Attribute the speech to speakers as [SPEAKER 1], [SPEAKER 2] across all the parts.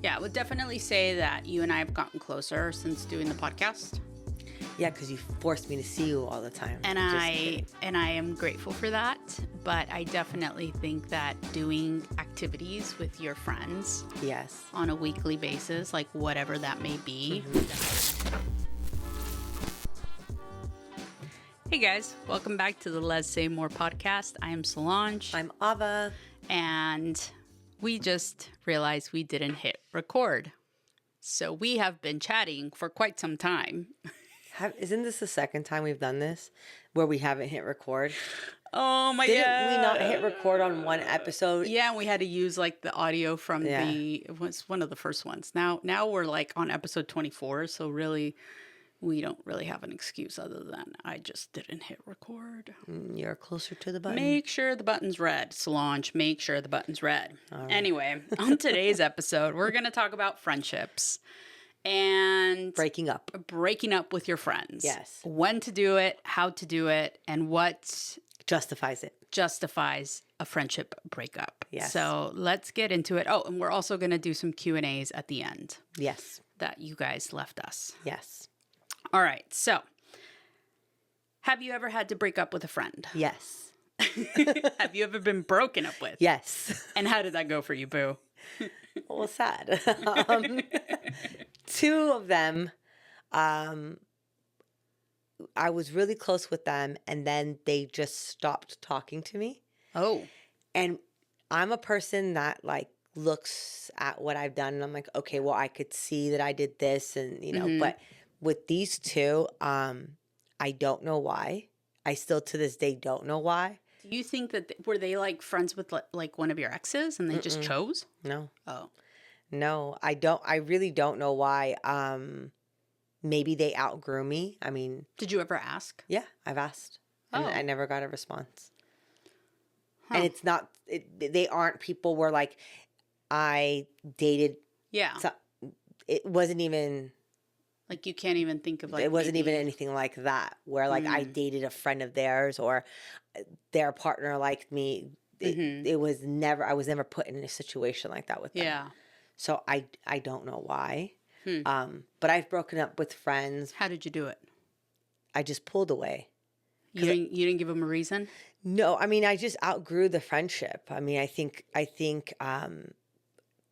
[SPEAKER 1] Yeah, I would definitely say that you and I have gotten closer since doing the podcast.
[SPEAKER 2] Yeah, because you forced me to see you all the time.
[SPEAKER 1] And I am grateful for that. But I definitely think that doing activities with your friends
[SPEAKER 2] Yes.
[SPEAKER 1] on a weekly basis, like whatever that may be. Hey guys, welcome back to the Let's Say More podcast. I am Solange.
[SPEAKER 2] I'm Ava.
[SPEAKER 1] And we just realized we didn't hit record. So we have been chatting for quite some time.
[SPEAKER 2] Isn't this the second time we've done this where we haven't hit record?
[SPEAKER 1] Oh my God.
[SPEAKER 2] Didn't we not hit record on one episode?
[SPEAKER 1] Yeah, and we had to use like the audio from it was one of the first ones. Now we're like on episode 24, so really we don't really have an excuse other than I just didn't hit record.
[SPEAKER 2] You're closer to the button.
[SPEAKER 1] Make sure the button's red, Solange. Make sure the button's red.
[SPEAKER 2] All right.
[SPEAKER 1] Anyway, on today's episode, we're going to talk about friendships and
[SPEAKER 2] breaking up
[SPEAKER 1] with your friends.
[SPEAKER 2] Yes.
[SPEAKER 1] When to do it, how to do it, and what
[SPEAKER 2] justifies
[SPEAKER 1] a friendship breakup.
[SPEAKER 2] Yes.
[SPEAKER 1] So let's get into it. Oh, and we're also going to do some Q&As at the end.
[SPEAKER 2] Yes.
[SPEAKER 1] That you guys left us.
[SPEAKER 2] Yes.
[SPEAKER 1] All right. So have you ever had to break up with a friend?
[SPEAKER 2] Yes.
[SPEAKER 1] Have you ever been broken up with?
[SPEAKER 2] Yes.
[SPEAKER 1] And how did that go for you, boo?
[SPEAKER 2] Well, sad. Two of them, I was really close with them, and then they just stopped talking to me.
[SPEAKER 1] Oh.
[SPEAKER 2] And I'm a person that like looks at what I've done, and I'm like, okay, well, I could see that I did this, and you know, but with these two, I don't know why. I still to this day don't know why.
[SPEAKER 1] Do you think that were they like friends with like one of your exes and they just chose?
[SPEAKER 2] No.
[SPEAKER 1] Oh.
[SPEAKER 2] No, I don't. I really don't know why. Maybe they outgrew me. I mean,
[SPEAKER 1] did you ever ask?
[SPEAKER 2] Yeah, I've asked. And I never got a response.
[SPEAKER 1] Huh.
[SPEAKER 2] And it's not, they aren't people where like I dated.
[SPEAKER 1] Yeah.
[SPEAKER 2] So it wasn't even.
[SPEAKER 1] Like you can't even think of like.
[SPEAKER 2] It wasn't even anything like that where like I dated a friend of theirs or their partner liked me. It was never, I was never put in a situation like that with them.
[SPEAKER 1] Yeah.
[SPEAKER 2] So I don't know why. But I've broken up with friends.
[SPEAKER 1] How did you do it?
[SPEAKER 2] I just pulled away.
[SPEAKER 1] You didn't give them a reason?
[SPEAKER 2] No, I mean, I just outgrew the friendship. I mean, I think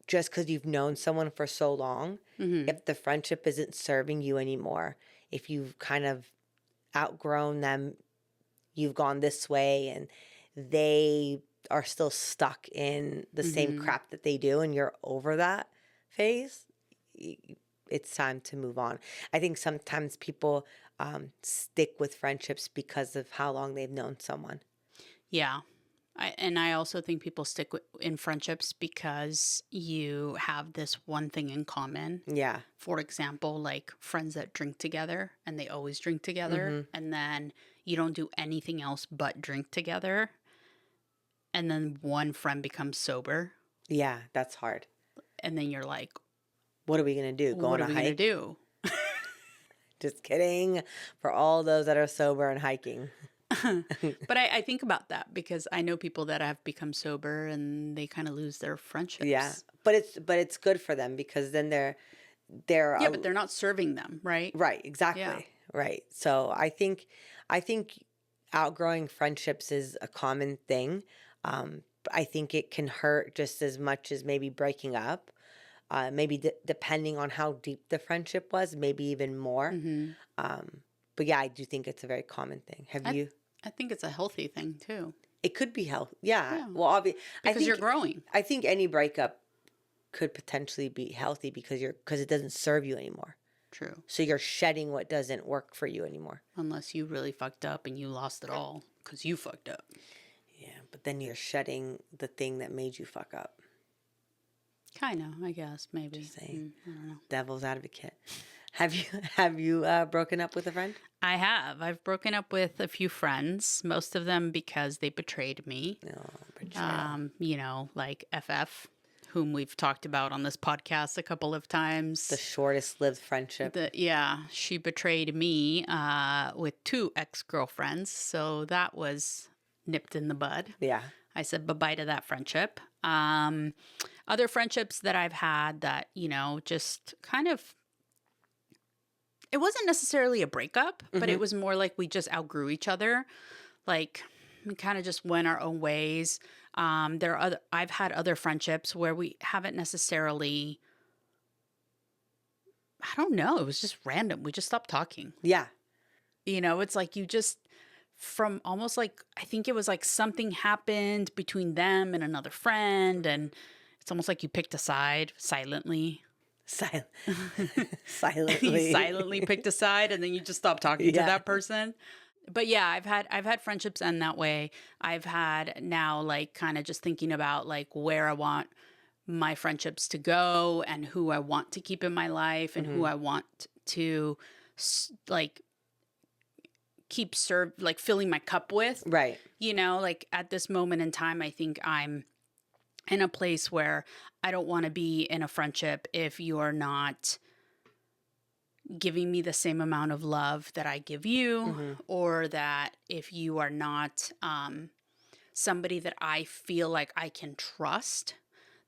[SPEAKER 2] just because you've known someone for so long, if the friendship isn't serving you anymore, if you've kind of outgrown them, you've gone this way and they are still stuck in the same crap that they do and you're over that phase, it's time to move on. I think sometimes people stick with friendships because of how long they've known someone.
[SPEAKER 1] Yeah. I also think people stick in friendships because you have this one thing in common.
[SPEAKER 2] Yeah.
[SPEAKER 1] For example, like friends that drink together and they always drink together and then you don't do anything else but drink together. And then one friend becomes sober.
[SPEAKER 2] Yeah, that's hard.
[SPEAKER 1] And then you're like,
[SPEAKER 2] what are we going to do? Go on a hike?
[SPEAKER 1] What are we going to do?
[SPEAKER 2] Just kidding. For all those that are sober and hiking.
[SPEAKER 1] But I think about that because I know people that have become sober and they kind of lose their friendships.
[SPEAKER 2] Yeah, but it's good for them because then they're
[SPEAKER 1] but they're not serving them, right?
[SPEAKER 2] Right, exactly. Yeah. Right. So I think outgrowing friendships is a common thing. I think it can hurt just as much as maybe breaking up. Maybe depending on how deep the friendship was, maybe even more. But yeah, I do think it's a very common thing.
[SPEAKER 1] I think it's a healthy thing too.
[SPEAKER 2] It could be healthy. Yeah. Well, obviously,
[SPEAKER 1] because you're growing.
[SPEAKER 2] I think any breakup could potentially be healthy because it doesn't serve you anymore.
[SPEAKER 1] True.
[SPEAKER 2] So you're shedding what doesn't work for you anymore.
[SPEAKER 1] Unless you really fucked up and you lost it all because you fucked up.
[SPEAKER 2] Yeah, but then you're shedding the thing that made you fuck up.
[SPEAKER 1] Kind of, I guess, maybe.
[SPEAKER 2] Just saying.
[SPEAKER 1] I don't know.
[SPEAKER 2] Devil's advocate. Have you broken up with a friend?
[SPEAKER 1] I have. I've broken up with a few friends, most of them because they betrayed me.
[SPEAKER 2] Oh, betrayal.
[SPEAKER 1] Like FF, whom we've talked about on this podcast a couple of times.
[SPEAKER 2] The shortest lived friendship.
[SPEAKER 1] She betrayed me with 2 ex-girlfriends, so that was nipped in the bud.
[SPEAKER 2] Yeah.
[SPEAKER 1] I said bye-bye to that friendship. Other friendships that I've had that, just kind of, it wasn't necessarily a breakup, but it was more like we just outgrew each other. Like we kind of just went our own ways. I've had other friendships where we haven't necessarily, I don't know, it was just random. We just stopped talking.
[SPEAKER 2] Yeah.
[SPEAKER 1] It's like you just, from almost like, I think it was like something happened between them and another friend. And it's almost like you picked a side silently.
[SPEAKER 2] Silently.
[SPEAKER 1] You silently picked a side and then you just stopped talking to that person. But yeah, I've had friendships end that way. I've had now like kind of just thinking about like where I want my friendships to go and who I want to keep in my life and who I want to like keep like filling my cup with.
[SPEAKER 2] Right.
[SPEAKER 1] Like at this moment in time, I think I'm in a place where I don't want to be in a friendship if you're not giving me the same amount of love that I give you, or that if you are not somebody that I feel like I can trust.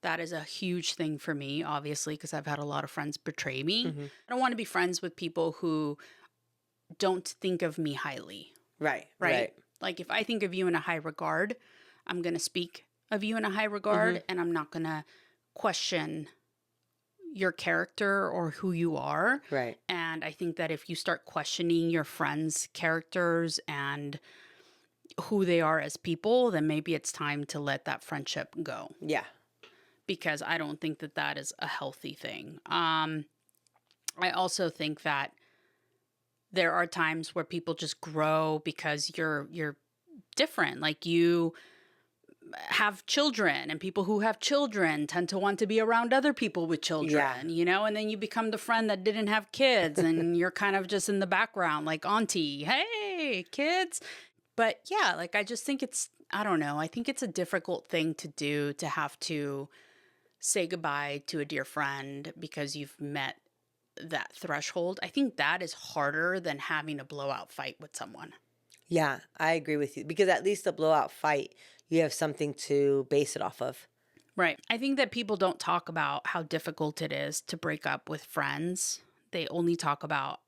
[SPEAKER 1] That is a huge thing for me, obviously, because I've had a lot of friends betray me. I don't want to be friends with people who don't think of me highly.
[SPEAKER 2] Right.
[SPEAKER 1] Like if I think of you in a high regard, I'm going to speak of you in a high regard, and I'm not going to question your character or who you are.
[SPEAKER 2] Right.
[SPEAKER 1] And I think that if you start questioning your friends' characters and who they are as people, then maybe it's time to let that friendship go.
[SPEAKER 2] Yeah.
[SPEAKER 1] Because I don't think that that is a healthy thing. I also think that there are times where people just grow because you're different. Like you have children, and people who have children tend to want to be around other people with children, and then you become the friend that didn't have kids and you're kind of just in the background like auntie, hey, kids. But yeah, like I just think I don't know. I think it's a difficult thing to do, to have to say goodbye to a dear friend because you've met that threshold. I think that is harder than having a blowout fight with someone.
[SPEAKER 2] Yeah, I agree with you, because at least a blowout fight, you have something to base it off of.
[SPEAKER 1] Right. I think that people don't talk about how difficult it is to break up with friends. They only talk about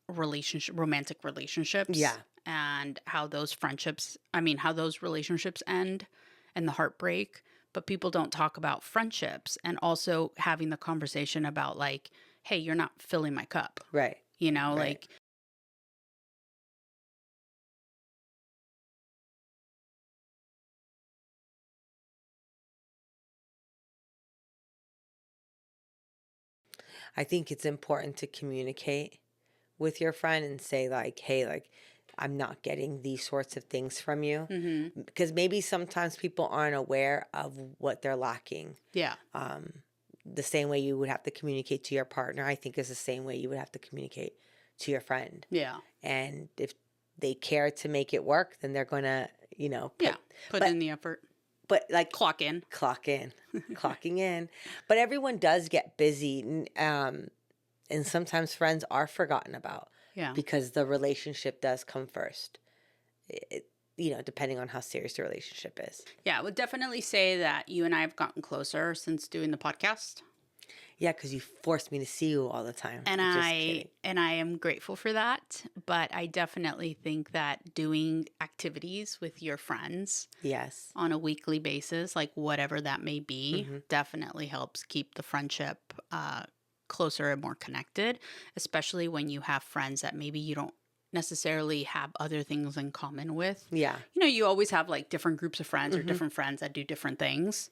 [SPEAKER 1] romantic relationships.
[SPEAKER 2] Yeah.
[SPEAKER 1] And how those relationships end and the heartbreak. But people don't talk about friendships and also having the conversation about like, hey, you're not filling my cup.
[SPEAKER 2] Right.
[SPEAKER 1] Like.
[SPEAKER 2] I think it's important to communicate with your friend and say like, hey, like, I'm not getting these sorts of things from you. Because maybe sometimes people aren't aware of what they're lacking.
[SPEAKER 1] Yeah.
[SPEAKER 2] The same way you would have to communicate to your partner, I think, is the same way you would have to communicate to your friend.
[SPEAKER 1] Yeah.
[SPEAKER 2] And if they care to make it work, then they're going to,
[SPEAKER 1] put in the effort.
[SPEAKER 2] But like
[SPEAKER 1] clock in.
[SPEAKER 2] Clocking in. But everyone does get busy. And sometimes friends are forgotten about.
[SPEAKER 1] Yeah.
[SPEAKER 2] Because the relationship does come first. Depending on how serious the relationship is.
[SPEAKER 1] Yeah, I would definitely say that you and I have gotten closer since doing the podcast.
[SPEAKER 2] Yeah, because you forced me to see you all the time.
[SPEAKER 1] And I am grateful for that. But I definitely think that doing activities with your friends,
[SPEAKER 2] yes,
[SPEAKER 1] on a weekly basis, like whatever that may be, definitely helps keep the friendship closer and more connected. Especially when you have friends that maybe you don't necessarily have other things in common with.
[SPEAKER 2] Yeah,
[SPEAKER 1] you always have like different groups of friends or different friends that do different things.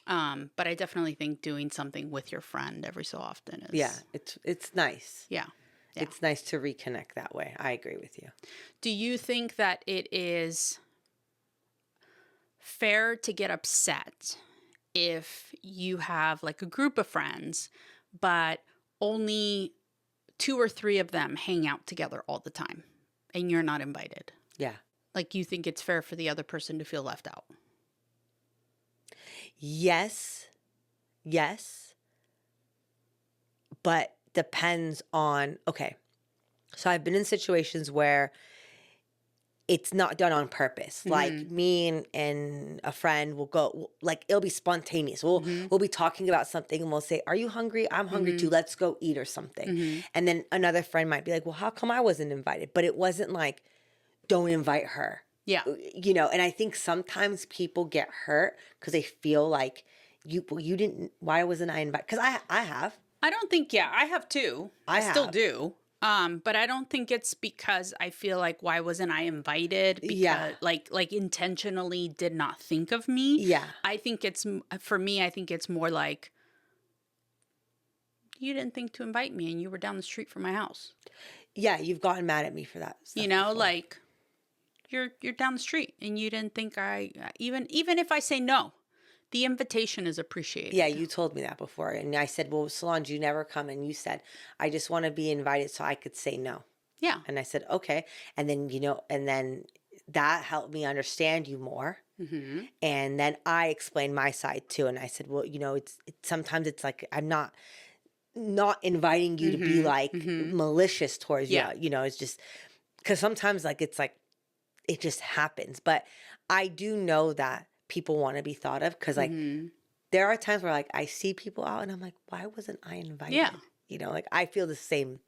[SPEAKER 1] But I definitely think doing something with your friend every so often is...
[SPEAKER 2] Yeah, it's nice.
[SPEAKER 1] Yeah.
[SPEAKER 2] It's nice to reconnect that way. I agree with you.
[SPEAKER 1] Do you think that it is fair to get upset if you have like a group of friends, but only 2 or 3 of them hang out together all the time and you're not invited?
[SPEAKER 2] Yeah.
[SPEAKER 1] Like, you think it's fair for the other person to feel left out?
[SPEAKER 2] Yes, but depends on, okay, so I've been in situations where it's not done on purpose. Like me and a friend will go, like it'll be spontaneous. We'll be talking about something and we'll say, "Are you hungry? I'm hungry too. Let's go eat or something." And then another friend might be like, "Well, how come I wasn't invited?" But it wasn't like, "Don't invite her."
[SPEAKER 1] Yeah.
[SPEAKER 2] You know, and I think sometimes people get hurt because they feel like you didn't. Why wasn't I invited? Because I have.
[SPEAKER 1] I don't think, yeah, I have too. I still
[SPEAKER 2] have.
[SPEAKER 1] do. But I don't think it's because I feel like why wasn't I invited? Because
[SPEAKER 2] Yeah.
[SPEAKER 1] like intentionally did not think of me.
[SPEAKER 2] Yeah.
[SPEAKER 1] I think it's for me. I think it's more like you didn't think to invite me, and you were down the street from my house.
[SPEAKER 2] Yeah, you've gotten mad at me for that stuff before.
[SPEAKER 1] Like you're down the street, and you didn't think I even if I say no, the invitation is appreciated.
[SPEAKER 2] Yeah, you told me that before. And I said, "Well, Solange, you never come." And you said, "I just want to be invited so I could say no."
[SPEAKER 1] Yeah.
[SPEAKER 2] And I said, "Okay." And then, and then that helped me understand you more. And then I explained my side too. And I said, "Well, it's sometimes it's like I'm not inviting you to be like malicious towards you. It's just because sometimes like it's like it just happens. But I do know that people want to be thought of because like there are times where like I see people out and I'm like, why wasn't I invited?
[SPEAKER 1] Yeah.
[SPEAKER 2] Like I feel the same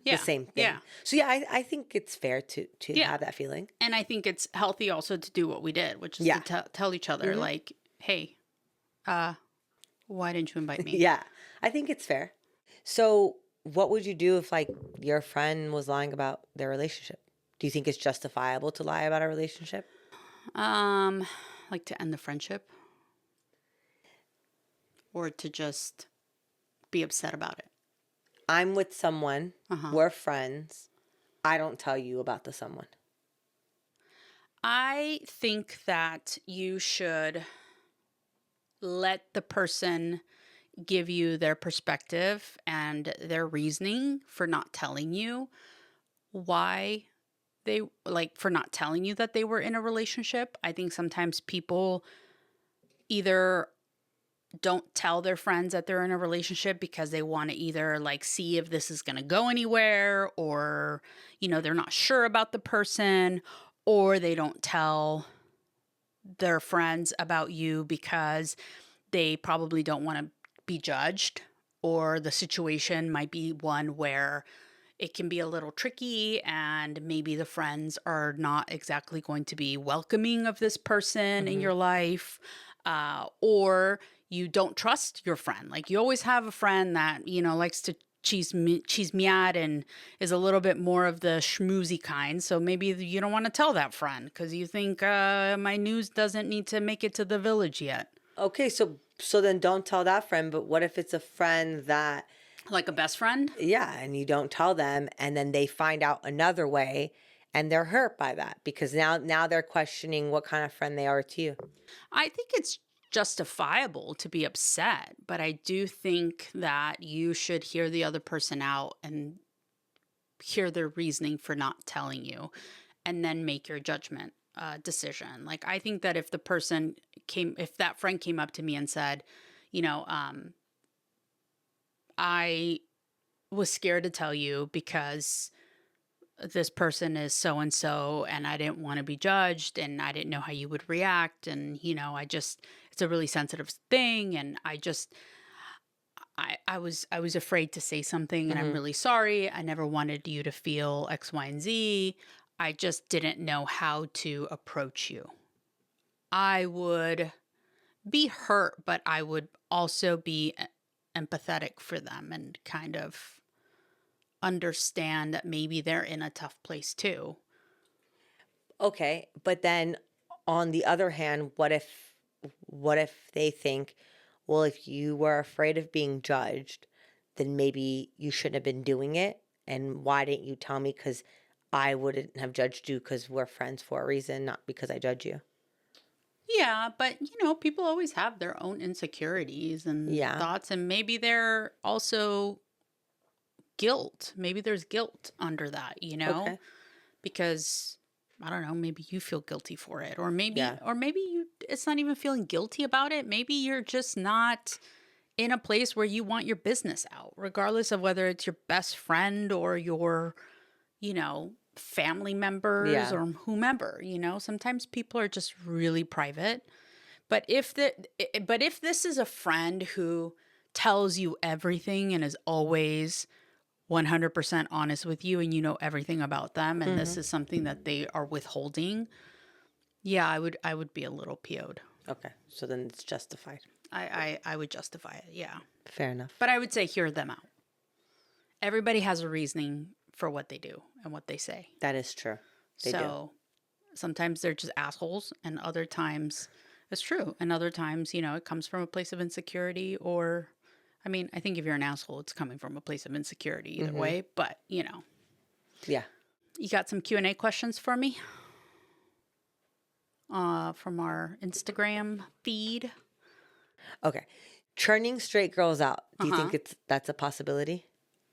[SPEAKER 2] thing.
[SPEAKER 1] Yeah.
[SPEAKER 2] So yeah, I think it's fair to have that feeling.
[SPEAKER 1] And I think it's healthy also to do what we did, which is to tell each other like, hey, why didn't you invite me?
[SPEAKER 2] Yeah, I think it's fair. So what would you do if like your friend was lying about their relationship? Do you think it's justifiable to lie about a relationship?
[SPEAKER 1] Like to end the friendship or to just be upset about it.
[SPEAKER 2] I'm with someone, we're friends. I don't tell you about the someone.
[SPEAKER 1] I think that you should let the person give you their perspective and their reasoning for not telling you why they for not telling you that they were in a relationship. I think sometimes people either don't tell their friends that they're in a relationship because they want to either like see if this is going to go anywhere or, they're not sure about the person, or they don't tell their friends about you because they probably don't want to be judged, or the situation might be one where it can be a little tricky and maybe the friends are not exactly going to be welcoming of this person in your life, or you don't trust your friend. Like you always have a friend that, likes to cheese me out and is a little bit more of the schmoozy kind. So maybe you don't want to tell that friend because you think my news doesn't need to make it to the village yet.
[SPEAKER 2] Okay, so then don't tell that friend. But what if it's a friend that,
[SPEAKER 1] like a best friend?
[SPEAKER 2] Yeah, and you don't tell them, and then they find out another way, and they're hurt by that because now they're questioning what kind of friend they are to you.
[SPEAKER 1] I think it's justifiable to be upset, but I do think that you should hear the other person out and hear their reasoning for not telling you, and then make your judgment decision. Like I think that if that friend came up to me and said, I was scared to tell you because this person is so and so, and I didn't want to be judged, and I didn't know how you would react, and it's a really sensitive thing, and I was afraid to say something, and I'm really sorry. I never wanted you to feel X, Y, and Z. I just didn't know how to approach you. I would be hurt, but I would also be empathetic for them and kind of understand that maybe they're in a tough place too.
[SPEAKER 2] Okay, but then on the other hand, what if they think, well, if you were afraid of being judged, then maybe you shouldn't have been doing it, and why didn't you tell me? Because I wouldn't have judged you because we're friends for a reason, not because I judge you.
[SPEAKER 1] Yeah, but people always have their own insecurities and thoughts, and maybe they're also guilt. Maybe there's guilt under that,
[SPEAKER 2] Okay.
[SPEAKER 1] because I don't know, maybe you feel guilty for it, or maybe it's not even feeling guilty about it. Maybe you're just not in a place where you want your business out, regardless of whether it's your best friend or your, family members or whomever, you know. Sometimes people are just really private. But if this is a friend who tells you everything and is always 100% honest with you, and you know everything about them, and this is something that they are withholding, yeah, I would be a little PO'd.
[SPEAKER 2] Okay, so then it's justified.
[SPEAKER 1] I would justify it, yeah.
[SPEAKER 2] Fair enough.
[SPEAKER 1] But I would say hear them out. Everybody has a reasoning for what they do and what they say.
[SPEAKER 2] That is true. They do.
[SPEAKER 1] Sometimes they're just assholes, and other times it's true. And other times, you know, it comes from a place of insecurity, or, I mean, I think if you're an asshole, it's coming from a place of insecurity either way, but, you know.
[SPEAKER 2] Yeah.
[SPEAKER 1] You got some Q&A questions for me? From our Instagram feed.
[SPEAKER 2] Okay. Churning straight girls out. Do you think that's a possibility?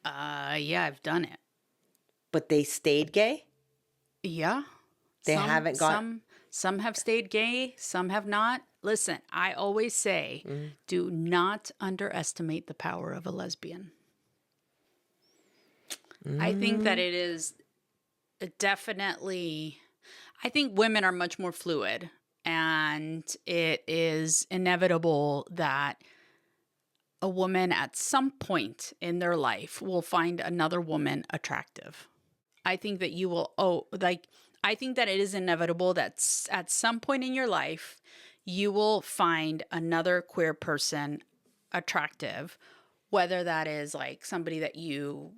[SPEAKER 1] Yeah, I've done it.
[SPEAKER 2] But they stayed gay?
[SPEAKER 1] Yeah.
[SPEAKER 2] They haven't gone.
[SPEAKER 1] Some have stayed gay, some have not. Listen, I always say, do not underestimate the power of a lesbian. I think that it is definitely, I think women are much more fluid, and it is inevitable that a woman at some point in their life will find another woman attractive. I think that you will, I think that it is inevitable that at some point in your life, you will find another queer person attractive, whether that is like somebody that you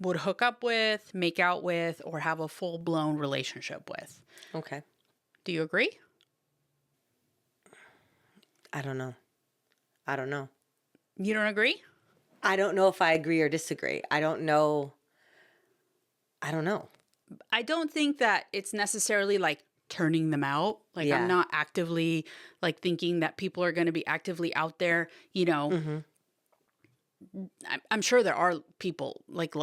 [SPEAKER 1] would hook up with, make out with, or have a full-blown relationship with.
[SPEAKER 2] Okay.
[SPEAKER 1] Do you agree?
[SPEAKER 2] I don't know.
[SPEAKER 1] You don't agree?
[SPEAKER 2] I don't know if I agree or disagree. I don't know. I don't think that it's necessarily like turning them out. Like, I'm not actively like thinking that people are going to be actively out there, you know. I'm sure there are people like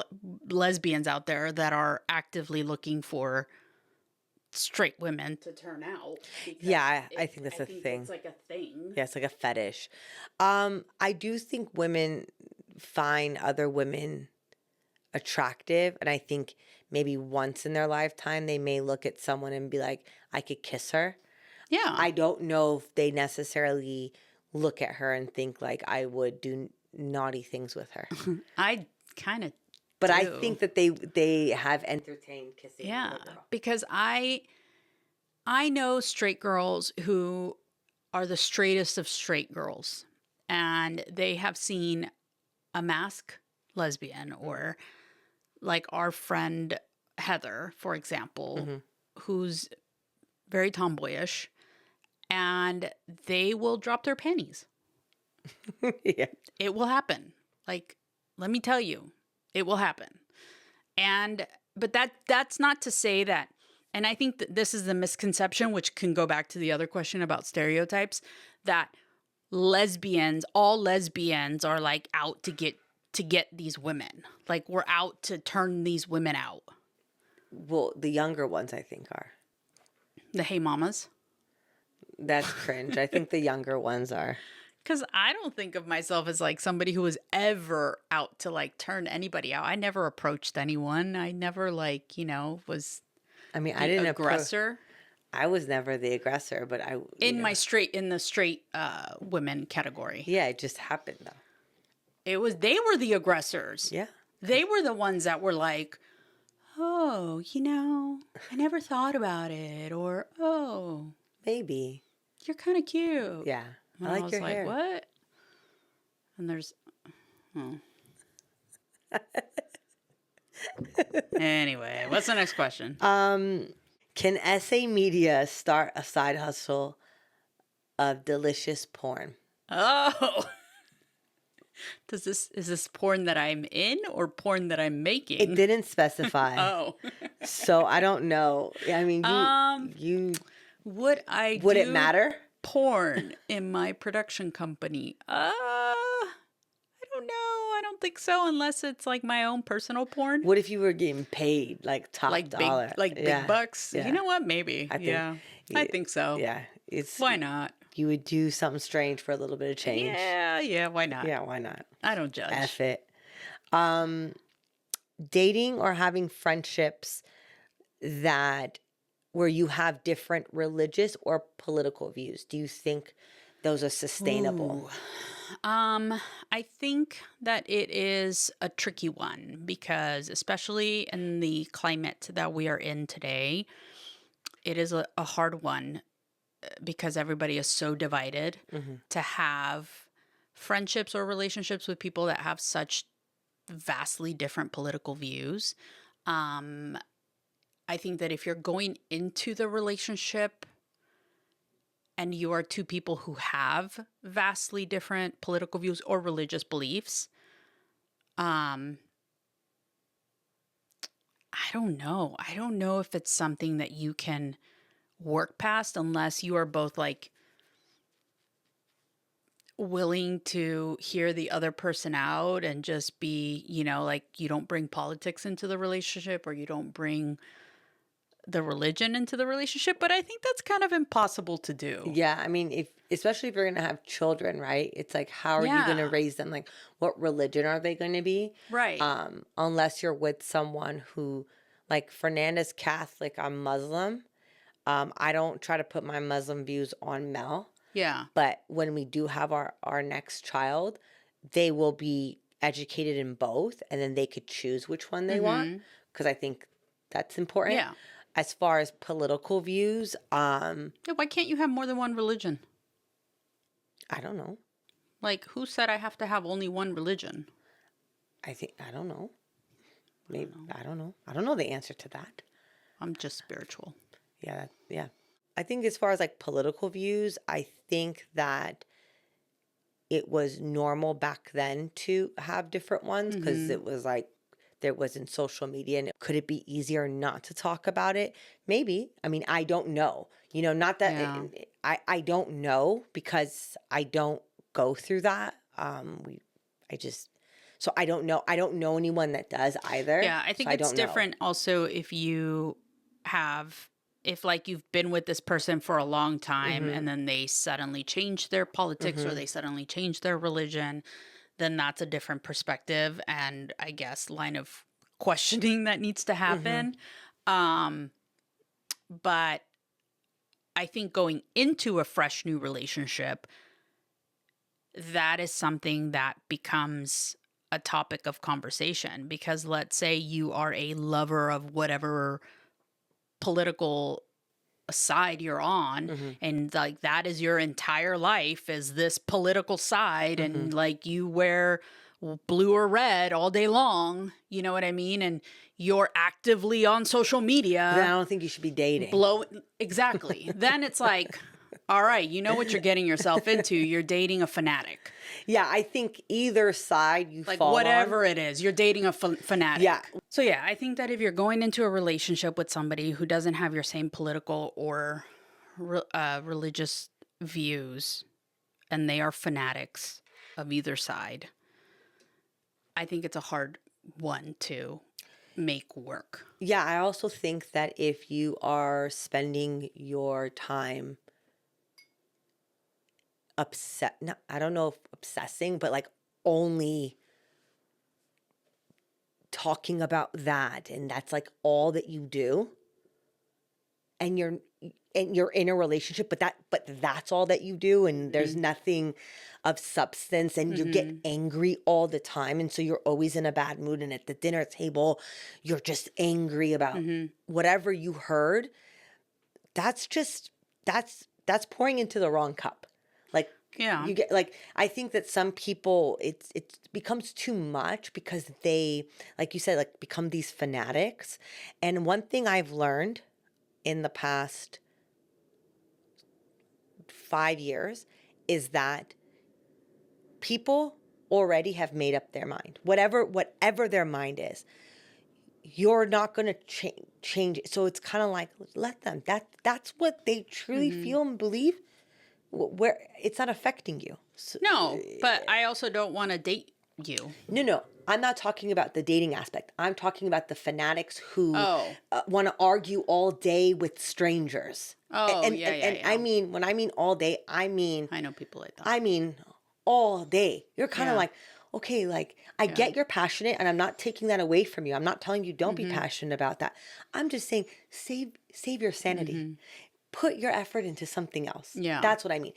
[SPEAKER 2] lesbians out there that are actively looking for straight women to turn out. Yeah, I think that's a thing.
[SPEAKER 1] It's like a thing.
[SPEAKER 2] Yeah, it's like a fetish. I do think women find other women attractive, and I think maybe once in their lifetime they may look at someone and be like, I could kiss her.
[SPEAKER 1] Yeah.
[SPEAKER 2] I don't know if they necessarily look at her and think like I would do naughty things with her.
[SPEAKER 1] I kind of
[SPEAKER 2] But I think that they have entertained kissing.
[SPEAKER 1] Yeah, because I know straight girls who are the straightest of straight girls, and they have seen a mask lesbian, or like our friend Heather, for example, who's very tomboyish, and they will drop their panties.
[SPEAKER 2] Yeah.
[SPEAKER 1] It will happen. Like, let me tell you, it will happen. But that's not to say that, and I think that this is the misconception, which can go back to the other question about stereotypes, that all lesbians are like out to get these women. Like, we're out to turn these women out.
[SPEAKER 2] Well, the younger ones I think are.
[SPEAKER 1] The hey mamas.
[SPEAKER 2] That's cringe. I think the younger ones are.
[SPEAKER 1] Because I don't think of myself as like somebody who was ever out to like turn anybody out. I never approached anyone. I never like, you know, was
[SPEAKER 2] I didn't
[SPEAKER 1] aggressor.
[SPEAKER 2] I was never the aggressor, but in the straight
[SPEAKER 1] women category.
[SPEAKER 2] Yeah, it just happened though.
[SPEAKER 1] They were the aggressors.
[SPEAKER 2] Yeah.
[SPEAKER 1] They were the ones that were like, oh, you know, I never thought about it, or oh,
[SPEAKER 2] maybe
[SPEAKER 1] you're kind of cute.
[SPEAKER 2] Yeah.
[SPEAKER 1] And I was like, what? And there's, Anyway, what's the next question?
[SPEAKER 2] Can SA Media start a side hustle of delicious porn?
[SPEAKER 1] Oh, is this porn that I'm in or porn that I'm making?
[SPEAKER 2] It didn't specify.
[SPEAKER 1] Oh,
[SPEAKER 2] so I don't know. I mean,
[SPEAKER 1] would
[SPEAKER 2] it matter?
[SPEAKER 1] Porn in my production company? I don't know. I don't think so, unless it's like my own personal porn.
[SPEAKER 2] What if you were getting paid like top dollar,
[SPEAKER 1] big bucks?
[SPEAKER 2] Yeah.
[SPEAKER 1] You know what? Maybe. I think so.
[SPEAKER 2] Yeah,
[SPEAKER 1] why not?
[SPEAKER 2] You would do something strange for a little bit of change.
[SPEAKER 1] Yeah. Why not?
[SPEAKER 2] Yeah, why not?
[SPEAKER 1] I don't judge.
[SPEAKER 2] F it. Dating or having friendships that where you have different religious or political views? Do you think those are sustainable?
[SPEAKER 1] I think that it is a tricky one because, especially in the climate that we are in today, it is a hard one because everybody is so divided to have friendships or relationships with people that have such vastly different political views. I think that if you're going into the relationship and you are two people who have vastly different political views or religious beliefs, I don't know. I don't know if it's something that you can work past unless you are both like willing to hear the other person out and just be, like you don't bring politics into the relationship or you don't bring the religion into the relationship. But I think that's kind of impossible to do.
[SPEAKER 2] Yeah, I mean, especially if you're going to have children, right? It's like, how are you going to raise them? Like, what religion are they going to be?
[SPEAKER 1] Right.
[SPEAKER 2] Unless you're with someone who, like, Fernanda's Catholic, I'm Muslim. I don't try to put my Muslim views on Mel.
[SPEAKER 1] Yeah.
[SPEAKER 2] But when we do have our next child, they will be educated in both, and then they could choose which one they want, because I think that's important.
[SPEAKER 1] Yeah.
[SPEAKER 2] As far as political views,
[SPEAKER 1] Yeah, why can't you have more than one religion?
[SPEAKER 2] I don't know.
[SPEAKER 1] Like, who said I have to have only one religion?
[SPEAKER 2] I don't know. Maybe, I don't know. I don't know the answer to that.
[SPEAKER 1] I'm just spiritual.
[SPEAKER 2] Yeah, yeah. I think as far as like political views, I think that it was normal back then to have different ones because it was like there wasn't social media. And could it be easier not to talk about it? Maybe. I mean, I don't know. Not that I don't know because I don't go through that. So I don't know. I don't know anyone that does either.
[SPEAKER 1] Yeah, I think it's different also if like you've been with this person for a long time and then they suddenly change their politics or they suddenly change their religion, then that's a different perspective and I guess line of questioning that needs to happen. But I think going into a fresh new relationship, that is something that becomes a topic of conversation because let's say you are a lover of whatever political side you're on and like that is your entire life is this political side and like you wear blue or red all day long, you know what I mean? And you're actively on social media.
[SPEAKER 2] Then I don't think you should be dating.
[SPEAKER 1] Exactly. Then it's like, all right, you know what you're getting yourself into. You're dating a fanatic.
[SPEAKER 2] Yeah, I think either side you
[SPEAKER 1] like
[SPEAKER 2] fall
[SPEAKER 1] whatever
[SPEAKER 2] on.
[SPEAKER 1] It is, you're dating a fanatic.
[SPEAKER 2] Yeah.
[SPEAKER 1] So yeah, I think that if you're going into a relationship with somebody who doesn't have your same political or religious views, and they are fanatics of either side, I think it's a hard one to make work.
[SPEAKER 2] Yeah, I also think that if you are spending your time I don't know if obsessing, but like only talking about that and that's like all that you do and you're in a relationship but that's all that you do and there's nothing of substance and you get angry all the time and so you're always in a bad mood and at the dinner table you're just angry about whatever you heard. That's pouring into the wrong cup. Like,
[SPEAKER 1] yeah,
[SPEAKER 2] you get like, I think that some people, it becomes too much because they, like you said, like become these fanatics. And one thing I've learned in the past 5 years is that people already have made up their mind. Whatever their mind is, you're not going to change it. So it's kind of like, let them. That's what they truly feel and believe. Where it's not affecting you. So,
[SPEAKER 1] no, but I also don't want to date you.
[SPEAKER 2] No. I'm not talking about the dating aspect. I'm talking about the fanatics who want to argue all day with strangers.
[SPEAKER 1] Yeah.
[SPEAKER 2] I mean, when I mean all day, I know
[SPEAKER 1] people like that.
[SPEAKER 2] I mean all day. You're kind of like, okay, like I get you're passionate and I'm not taking that away from you. I'm not telling you don't be passionate about that. I'm just saying save your sanity. Put your effort into something else.
[SPEAKER 1] Yeah.
[SPEAKER 2] That's what I mean.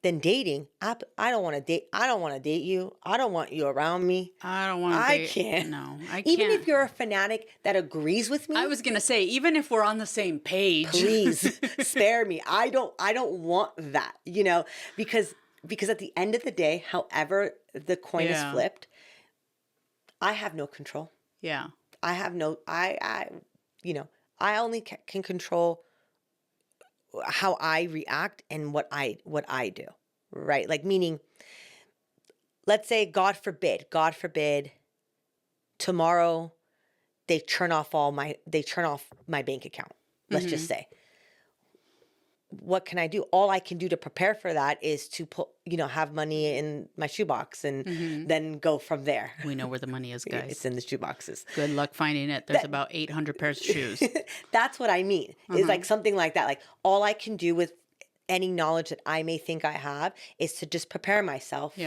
[SPEAKER 2] Then dating, I don't want to date. I don't want to date you. I don't want you around me.
[SPEAKER 1] I don't want to
[SPEAKER 2] I
[SPEAKER 1] date.
[SPEAKER 2] can't.
[SPEAKER 1] No, I can't.
[SPEAKER 2] Even if you're a fanatic that agrees with me,
[SPEAKER 1] I was going to say, even if we're on the same page.
[SPEAKER 2] please spare me. I don't want that, because at the end of the day, however the coin is flipped, I have no control.
[SPEAKER 1] Yeah.
[SPEAKER 2] I have no, I only can control how I react and what I do, right? Like, meaning, let's say, God forbid, tomorrow they turn off my bank account. Let's just say. What can I do? All I can do to prepare for that is to put, have money in my shoebox and then go from there.
[SPEAKER 1] We know where the money is, guys.
[SPEAKER 2] It's in the shoeboxes.
[SPEAKER 1] Good luck finding it. There's about 800 pairs of shoes.
[SPEAKER 2] That's what I mean. Is like something like that. Like, all I can do with any knowledge that I may think I have is to just prepare myself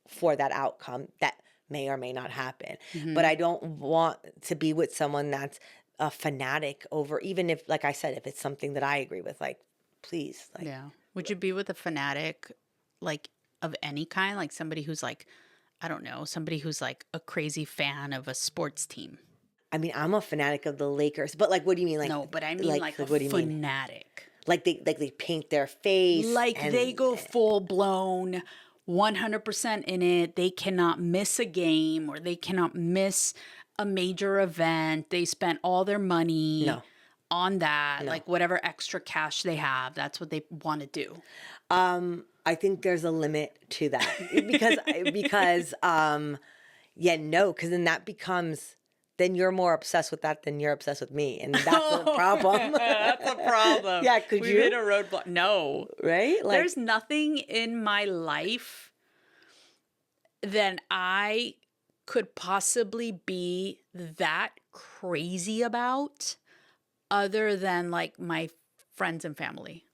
[SPEAKER 2] for that outcome that may or may not happen. But I don't want to be with someone that's a fanatic over, even if, like I said, if it's something that I agree with, like, please. Like,
[SPEAKER 1] yeah. Would you be with a fanatic, like, of any kind? Like somebody who's like, I don't know, somebody who's like a crazy fan of a sports team.
[SPEAKER 2] I mean, I'm a fanatic of the Lakers, but like, what do you mean? Like,
[SPEAKER 1] no, but I mean like a
[SPEAKER 2] what do you mean?
[SPEAKER 1] fanatic.
[SPEAKER 2] Like they paint their face.
[SPEAKER 1] Like they go full blown 100% in it. They cannot miss a game, or they cannot miss a major event. They spent all their money on that. Like whatever extra cash they have, that's what they want to do.
[SPEAKER 2] I think there's a limit to that because because then that becomes, then you're more obsessed with that than you're obsessed with me, and that's a problem.
[SPEAKER 1] That's a problem.
[SPEAKER 2] Yeah, could
[SPEAKER 1] We've
[SPEAKER 2] you
[SPEAKER 1] hit a roadblock? No,
[SPEAKER 2] right? Like,
[SPEAKER 1] there's nothing in my life that I could possibly be that crazy about, other than like my friends and family.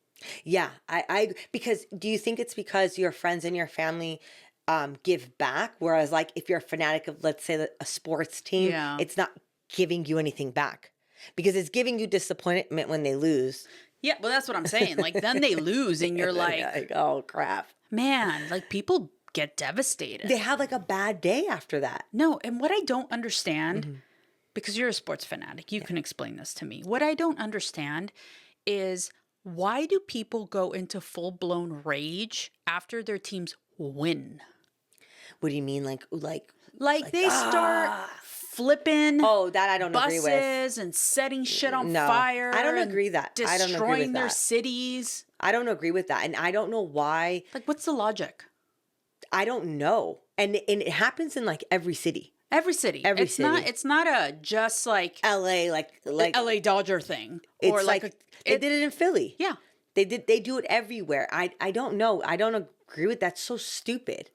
[SPEAKER 2] Yeah, I because do you think it's because your friends and your family give back, whereas like if you're a fanatic of, let's say, a sports team, it's not giving you anything back because it's giving you disappointment when they lose.
[SPEAKER 1] Yeah, well, that's what I'm saying. Like, then they lose and you're like,
[SPEAKER 2] oh crap,
[SPEAKER 1] man, like people get devastated.
[SPEAKER 2] They have like a bad day after that.
[SPEAKER 1] No, and what I don't understand, because you're a sports fanatic, you can explain this to me. What I don't understand is, why do people go into full-blown rage after their teams win?
[SPEAKER 2] What do you mean? Like
[SPEAKER 1] they start flipping
[SPEAKER 2] that I don't agree with.
[SPEAKER 1] buses and setting shit on fire.
[SPEAKER 2] I don't agree that. I don't agree with
[SPEAKER 1] destroying their
[SPEAKER 2] that.
[SPEAKER 1] cities.
[SPEAKER 2] I don't agree with that. And I don't know why.
[SPEAKER 1] Like, what's the logic?
[SPEAKER 2] I don't know. And it happens in like every city.
[SPEAKER 1] Every city. It's not a just like
[SPEAKER 2] LA, like
[SPEAKER 1] LA Dodger thing.
[SPEAKER 2] It's
[SPEAKER 1] or
[SPEAKER 2] like they did it in Philly.
[SPEAKER 1] Yeah.
[SPEAKER 2] They do it everywhere. I don't know. I don't agree with that. That's so stupid.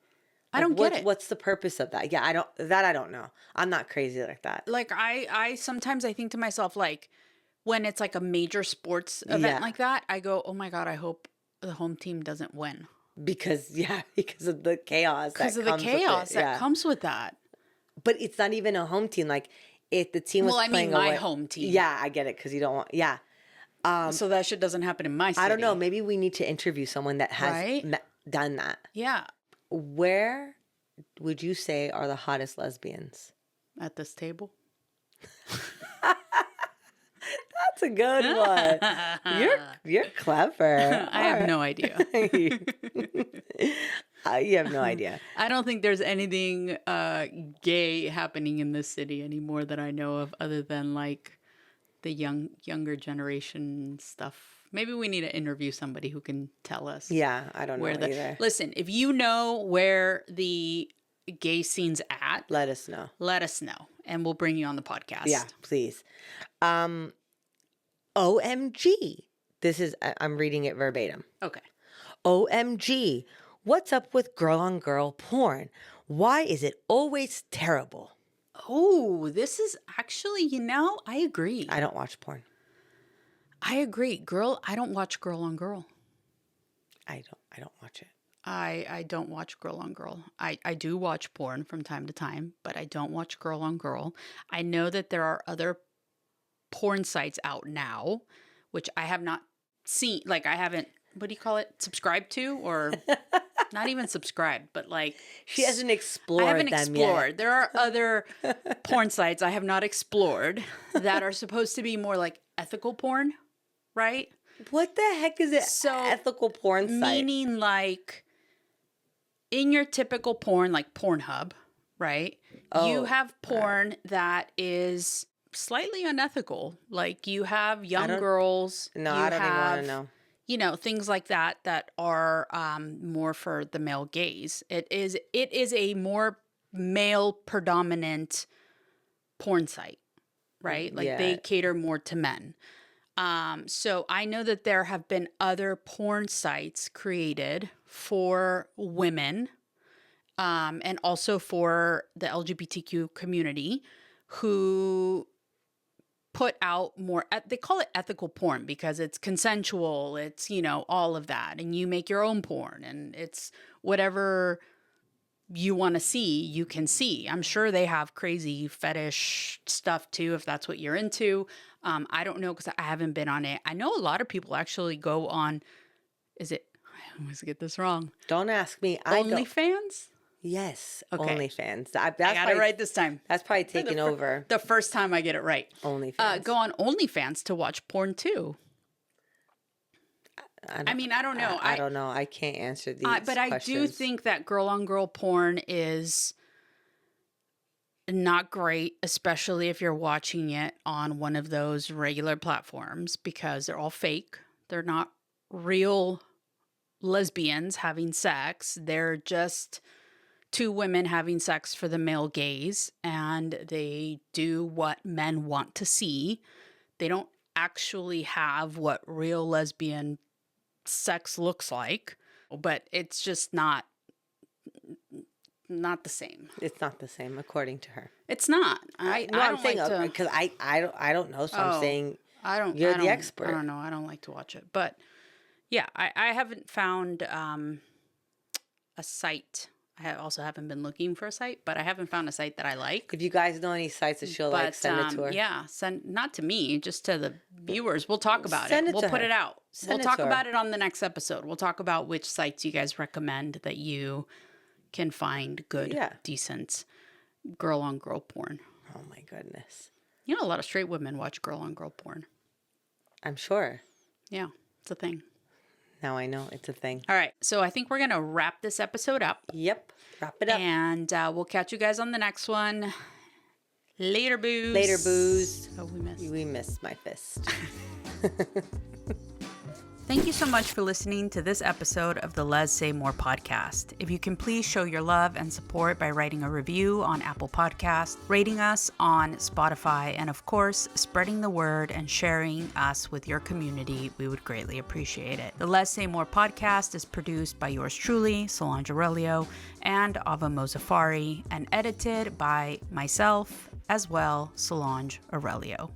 [SPEAKER 1] I don't get it.
[SPEAKER 2] What's the purpose of that? Yeah, I don't know. I'm not crazy like that.
[SPEAKER 1] Like I sometimes I think to myself, like, when it's like a major sports event like that, I go, oh my God, I hope the home team doesn't win.
[SPEAKER 2] Because of the chaos.
[SPEAKER 1] Because of the chaos that comes with that.
[SPEAKER 2] But it's not even a home team. Like, if the team was playing
[SPEAKER 1] my home team.
[SPEAKER 2] Yeah, I get it, because you don't want,
[SPEAKER 1] so that shit doesn't happen in my city.
[SPEAKER 2] I don't know. Maybe we need to interview someone that has done that.
[SPEAKER 1] Yeah.
[SPEAKER 2] Where would you say are the hottest lesbians?
[SPEAKER 1] At this table?
[SPEAKER 2] That's a good one. You're clever.
[SPEAKER 1] I have no idea.
[SPEAKER 2] You have no idea.
[SPEAKER 1] I don't think there's anything gay happening in this city anymore that I know of, other than like the younger generation stuff. Maybe we need to interview somebody who can tell us.
[SPEAKER 2] Yeah, I don't know either.
[SPEAKER 1] Listen, if you know where the gay scene's at,
[SPEAKER 2] let us know.
[SPEAKER 1] And we'll bring you on the podcast.
[SPEAKER 2] Yeah, please. OMG. I'm reading it verbatim.
[SPEAKER 1] Okay.
[SPEAKER 2] OMG. What's up with girl-on-girl porn? Why is it always terrible?
[SPEAKER 1] Oh, this is actually, I agree.
[SPEAKER 2] I don't watch porn.
[SPEAKER 1] I agree. I don't watch girl on girl.
[SPEAKER 2] I don't watch it.
[SPEAKER 1] I don't watch girl on girl. I do watch porn from time to time, but I don't watch girl on girl. I know that there are other porn sites out now, which I have not seen. Like, I haven't, what do you call it? Subscribed to, or not even subscribed, but like.
[SPEAKER 2] She hasn't explored them yet.
[SPEAKER 1] I haven't explored. There are other porn sites I have not explored that are supposed to be more like ethical porn, right?
[SPEAKER 2] What the heck is it?
[SPEAKER 1] So,
[SPEAKER 2] ethical porn site?
[SPEAKER 1] Meaning like in your typical porn, like Pornhub, right? You have porn that is slightly unethical. Like you have young girls.
[SPEAKER 2] No, I don't even want to know.
[SPEAKER 1] You know, things like that are more for the male gaze. It is a more male predominant porn site, right? Like they cater more to men. So I know that there have been other porn sites created for women, and also for the LGBTQ community who put out more, they call it ethical porn because it's consensual. It's, you know, all of that. And you make your own porn and it's whatever you want to see, you can see. I'm sure they have crazy fetish stuff too, if that's what you're into. I don't know because I haven't been on it. I know a lot of people actually go on, I always get this wrong.
[SPEAKER 2] Don't ask me.
[SPEAKER 1] OnlyFans?
[SPEAKER 2] Yes.
[SPEAKER 1] Okay.
[SPEAKER 2] OnlyFans.
[SPEAKER 1] I got it right this time.
[SPEAKER 2] That's probably taken over.
[SPEAKER 1] The first time I get it right.
[SPEAKER 2] OnlyFans.
[SPEAKER 1] Go on OnlyFans to watch porn too. I mean, I don't know.
[SPEAKER 2] I don't know. I can't answer these
[SPEAKER 1] but
[SPEAKER 2] questions.
[SPEAKER 1] I do think that girl on girl porn is not great, especially if you're watching it on one of those regular platforms because they're all fake. They're not real lesbians having sex. They're just two women having sex for the male gaze, and they do what men want to see. They don't actually have what real lesbian sex looks like, but it's just not the same.
[SPEAKER 2] It's not the same, according to her.
[SPEAKER 1] It's not.
[SPEAKER 2] I'm saying because I don't know, so I'm saying you're the expert.
[SPEAKER 1] I don't know. I don't like to watch it, but yeah, I haven't found a site. I also haven't been looking for a site, but I haven't found a site that I like.
[SPEAKER 2] If you guys know any sites that she'll like, send it to her.
[SPEAKER 1] Yeah, not to me, just to the viewers. We'll talk about it. We'll put it out. We'll talk about it on the next episode. We'll talk about which sites you guys recommend that you can find good, decent girl on girl porn.
[SPEAKER 2] Oh my goodness.
[SPEAKER 1] You know, a lot of straight women watch girl on girl porn.
[SPEAKER 2] I'm sure.
[SPEAKER 1] Yeah, it's a thing.
[SPEAKER 2] Now I know it's a thing.
[SPEAKER 1] All right. So I think we're going to wrap this episode up.
[SPEAKER 2] Yep. Wrap it up.
[SPEAKER 1] And we'll catch you guys on the next one. Later, booze.
[SPEAKER 2] Later, booze.
[SPEAKER 1] Oh,
[SPEAKER 2] we missed my fist.
[SPEAKER 1] Thank you so much for listening to this episode of the Let's Say More podcast. If you can please show your love and support by writing a review on Apple Podcasts, rating us on Spotify, and of course, spreading the word and sharing us with your community, we would greatly appreciate it. The Let's Say More podcast is produced by yours truly, Solange Aurelio, and Ava Mozafari, and edited by myself as well, Solange Aurelio.